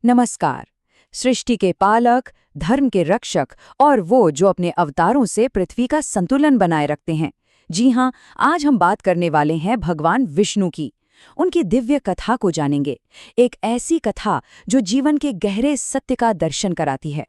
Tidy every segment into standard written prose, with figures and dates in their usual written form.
नमस्कार। सृष्टि के पालक, धर्म के रक्षक और वो जो अपने अवतारों से पृथ्वी का संतुलन बनाए रखते हैं। जी हाँ, आज हम बात करने वाले हैं भगवान विष्णु की। उनकी दिव्य कथा को जानेंगे, एक ऐसी कथा जो जीवन के गहरे सत्य का दर्शन कराती है।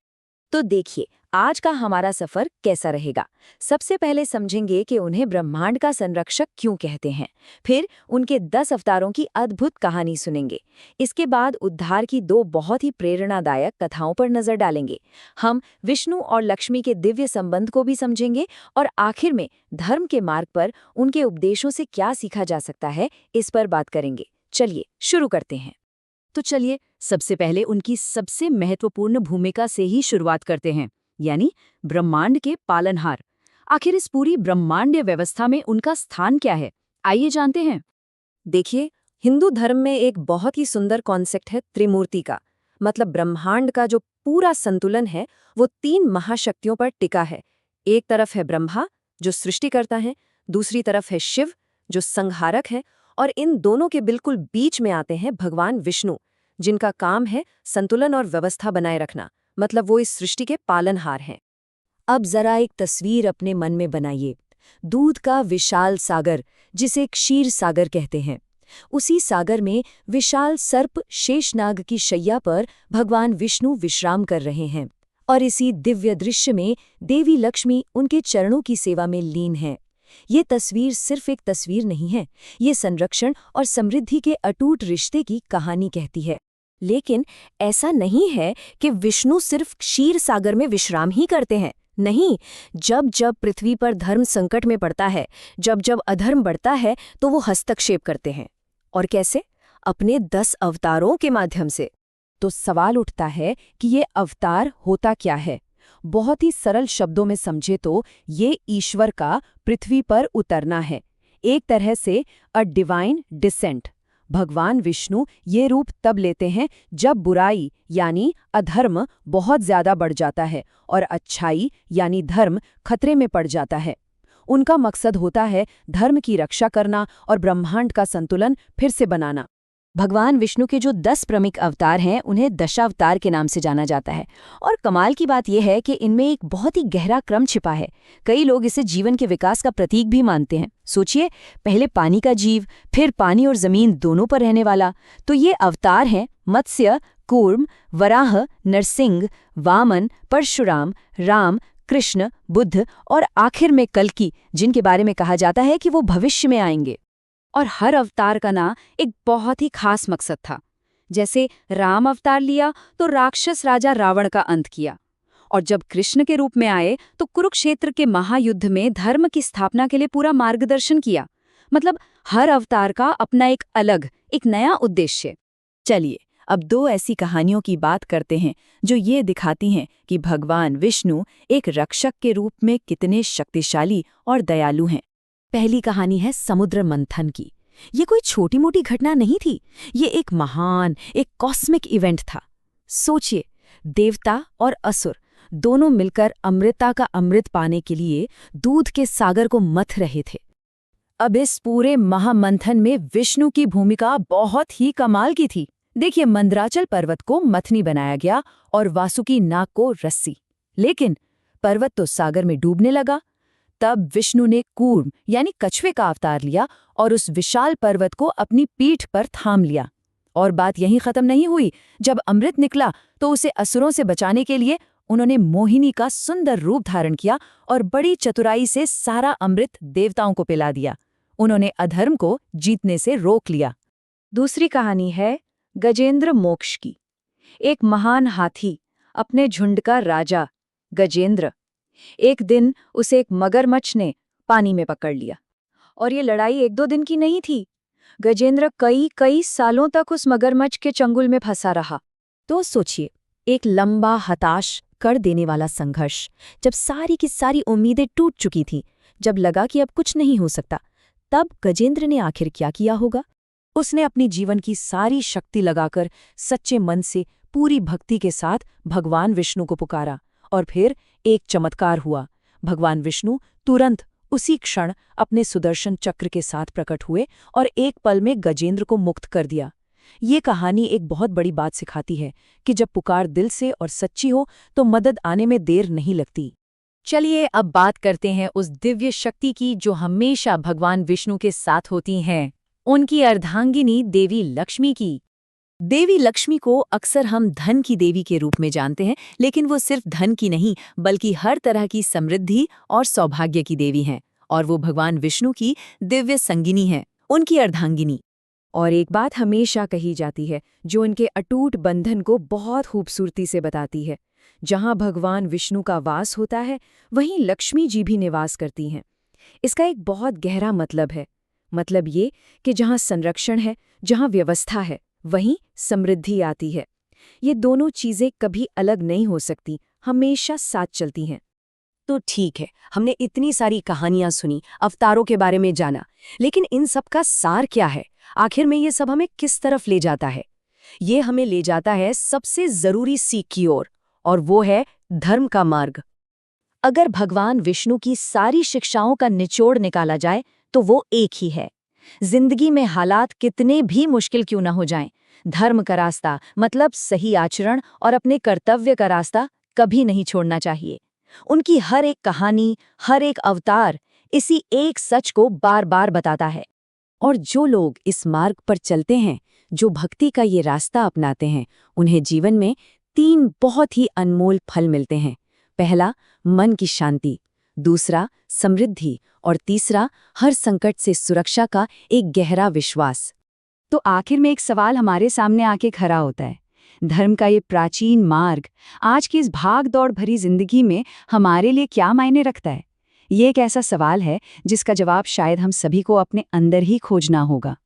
तो देखिए, आज का हमारा सफर कैसा रहेगा। सबसे पहले समझेंगे कि उन्हें ब्रह्मांड का संरक्षक क्यों कहते हैं। फिर उनके 10 अवतारों की अद्भुत कहानी सुनेंगे। इसके बाद उद्धार की 2 बहुत ही प्रेरणादायक कथाओं पर नजर डालेंगे। हम विष्णु और लक्ष्मी के दिव्य संबंध को भी समझेंगे और आखिर में धर्म के मार्ग पर उनके उपदेशों से क्या सीखा जा सकता है, इस पर बात करेंगे। चलिए शुरू करते हैं। तो चलिए सबसे पहले उनकी सबसे महत्वपूर्ण भूमिका से ही शुरुआत करते हैं, यानी ब्रह्मांड के पालनहार। आखिर इस पूरी ब्रह्मांडीय व्यवस्था में उनका स्थान क्या है, आइए जानते हैं। देखिए, हिंदू धर्म में एक बहुत ही सुंदर कॉन्सेप्ट है त्रिमूर्ति का। मतलब ब्रह्मांड का जो पूरा संतुलन है वो 3 महाशक्तियों पर टिका है। एक तरफ है ब्रह्मा जो सृष्टि करता है, दूसरी तरफ है शिव जो संहारक है, और इन दोनों के बिल्कुल बीच में आते हैं भगवान विष्णु, जिनका काम है संतुलन और व्यवस्था बनाए रखना। मतलब वो इस सृष्टि के पालनहार हैं। अब जरा एक तस्वीर अपने मन में बनाइए। दूध का विशाल सागर, जिसे क्षीर सागर कहते हैं। उसी सागर में विशाल सर्प शेषनाग की शैया पर भगवान विष्णु विश्राम कर रहे हैं, और इसी दिव्य दृश्य में देवी लक्ष्मी उनके चरणों की सेवा में लीन है। ये तस्वीर सिर्फ एक तस्वीर नहीं है, ये संरक्षण और समृद्धि के अटूट रिश्ते की कहानी कहती है। लेकिन ऐसा नहीं है कि विष्णु सिर्फ क्षीर सागर में विश्राम ही करते हैं। नहीं, जब जब पृथ्वी पर धर्म संकट में पड़ता है, जब जब अधर्म बढ़ता है, तो वो हस्तक्षेप करते हैं। और कैसे? अपने 10 अवतारों के माध्यम से। तो सवाल उठता है कि ये अवतार होता क्या है। बहुत ही सरल शब्दों में समझे तो ये ईश्वर का पृथ्वी पर उतरना है, एक तरह से अ डिवाइन डिसेंट। भगवान विष्णु ये रूप तब लेते हैं जब बुराई यानी अधर्म बहुत ज्यादा बढ़ जाता है और अच्छाई यानी धर्म खतरे में पड़ जाता है। उनका मकसद होता है धर्म की रक्षा करना और ब्रह्मांड का संतुलन फिर से बनाना। भगवान विष्णु के जो 10 प्रमुख अवतार हैं, उन्हें दशावतार के नाम से जाना जाता है। और कमाल की बात यह है कि इनमें एक बहुत ही गहरा क्रम छिपा है। कई लोग इसे जीवन के विकास का प्रतीक भी मानते हैं। सोचिए, पहले पानी का जीव, फिर पानी और जमीन दोनों पर रहने वाला। तो ये अवतार हैं मत्स्य, कूर्म, वराह, नरसिंह, वामन, परशुराम, राम, कृष्ण, बुद्ध और आखिर में कल्कि, जिनके बारे में कहा जाता है कि वो भविष्य में आएंगे। और हर अवतार का ना एक बहुत ही खास मकसद था। जैसे राम अवतार लिया तो राक्षस राजा रावण का अंत किया, और जब कृष्ण के रूप में आए तो कुरुक्षेत्र के महायुद्ध में धर्म की स्थापना के लिए पूरा मार्गदर्शन किया। मतलब हर अवतार का अपना एक अलग, एक नया उद्देश्य। चलिए अब 2 ऐसी कहानियों की बात करते हैं जो ये दिखाती हैं कि भगवान विष्णु एक रक्षक के रूप में कितने शक्तिशाली और दयालु हैं। पहली कहानी है समुद्र मंथन की। ये कोई छोटी मोटी घटना नहीं थी, ये एक महान, एक कॉस्मिक इवेंट था। सोचिए, देवता और असुर दोनों मिलकर अमृता का अमृत पाने के लिए दूध के सागर को मथ रहे थे। अब इस पूरे महामंथन में विष्णु की भूमिका बहुत ही कमाल की थी। देखिए, मंदराचल पर्वत को मथनी बनाया गया और वासुकी नाग को रस्सी। लेकिन पर्वत तो सागर में डूबने लगा। तब विष्णु ने कूर्म यानी कछुए का अवतार लिया और उस विशाल पर्वत को अपनी पीठ पर थाम लिया। और बात यहीं खत्म नहीं हुई। जब अमृत निकला तो उसे असुरों से बचाने के लिए उन्होंने मोहिनी का सुंदर रूप धारण किया और बड़ी चतुराई से सारा अमृत देवताओं को पिला दिया। उन्होंने अधर्म को जीतने से रोक लिया। दूसरी कहानी है गजेंद्र मोक्ष की। एक महान हाथी, अपने झुंड का राजा गजेंद्र। एक दिन उसे एक मगरमच्छ ने पानी में पकड़ लिया, और ये लड़ाई 1-2 दिन की नहीं थी। गजेंद्र कई सालों तक उस मगरमच्छ के चंगुल में फंसा रहा। तो सोचिए, एक लंबा, हताश कर देने वाला संघर्ष। जब सारी की सारी उम्मीदें टूट चुकी थीं, जब लगा कि अब कुछ नहीं हो सकता, तब गजेंद्र ने आखिर क्या किया होगा? उसने अपनी जीवन की सारी शक्ति लगाकर सच्चे मन से पूरी भक्ति के साथ भगवान विष्णु को पुकारा। और फिर एक चमत्कार हुआ। भगवान विष्णु तुरंत उसी क्षण अपने सुदर्शन चक्र के साथ प्रकट हुए और एक पल में गजेंद्र को मुक्त कर दिया। ये कहानी एक बहुत बड़ी बात सिखाती है कि जब पुकार दिल से और सच्ची हो तो मदद आने में देर नहीं लगती। चलिए अब बात करते हैं उस दिव्य शक्ति की जो हमेशा भगवान विष्णु के साथ होती हैं, उनकी अर्धांगिनी देवी लक्ष्मी की। देवी लक्ष्मी को अक्सर हम धन की देवी के रूप में जानते हैं, लेकिन वो सिर्फ धन की नहीं बल्कि हर तरह की समृद्धि और सौभाग्य की देवी हैं, और वो भगवान विष्णु की दिव्य संगिनी है, उनकी अर्धांगिनी। और एक बात हमेशा कही जाती है जो इनके अटूट बंधन को बहुत खूबसूरती से बताती है। जहाँ भगवान विष्णु का वास होता है वहीं लक्ष्मी जी भी निवास करती हैं। इसका एक बहुत गहरा मतलब है। मतलब ये कि जहाँ संरक्षण है, जहाँ व्यवस्था है, वहीं समृद्धि आती है। ये दोनों चीज़ें कभी अलग नहीं हो सकती, हमेशा साथ चलती हैं। तो ठीक है, हमने इतनी सारी कहानियां सुनी, अवतारों के बारे में जाना, लेकिन इन सब का सार क्या है? आखिर में ये सब हमें किस तरफ ले जाता है? ये हमें ले जाता है सबसे जरूरी सीख की ओर, और वो है धर्म का मार्ग। अगर भगवान विष्णु की सारी शिक्षाओं का निचोड़ निकाला जाए तो वो एक ही है। जिंदगी में हालात कितने भी मुश्किल क्यों न हो जाएं, धर्म का रास्ता मतलब सही आचरण और अपने कर्तव्य का रास्ता कभी नहीं छोड़ना चाहिए। उनकी हर एक कहानी, हर एक अवतार इसी एक सच को बार बार बताता है। और जो लोग इस मार्ग पर चलते हैं, जो भक्ति का ये रास्ता अपनाते हैं, उन्हें जीवन में 3 बहुत ही अनमोल फल मिलते हैं। पहला, मन की शांति। दूसरा, समृद्धि। और तीसरा, हर संकट से सुरक्षा का एक गहरा विश्वास। तो आखिर में एक सवाल हमारे सामने आके खड़ा होता है। धर्म का ये प्राचीन मार्ग आज की इस भाग दौड़ भरी जिंदगी में हमारे लिए क्या मायने रखता है? ये एक ऐसा सवाल है जिसका जवाब शायद हम सभी को अपने अंदर ही खोजना होगा।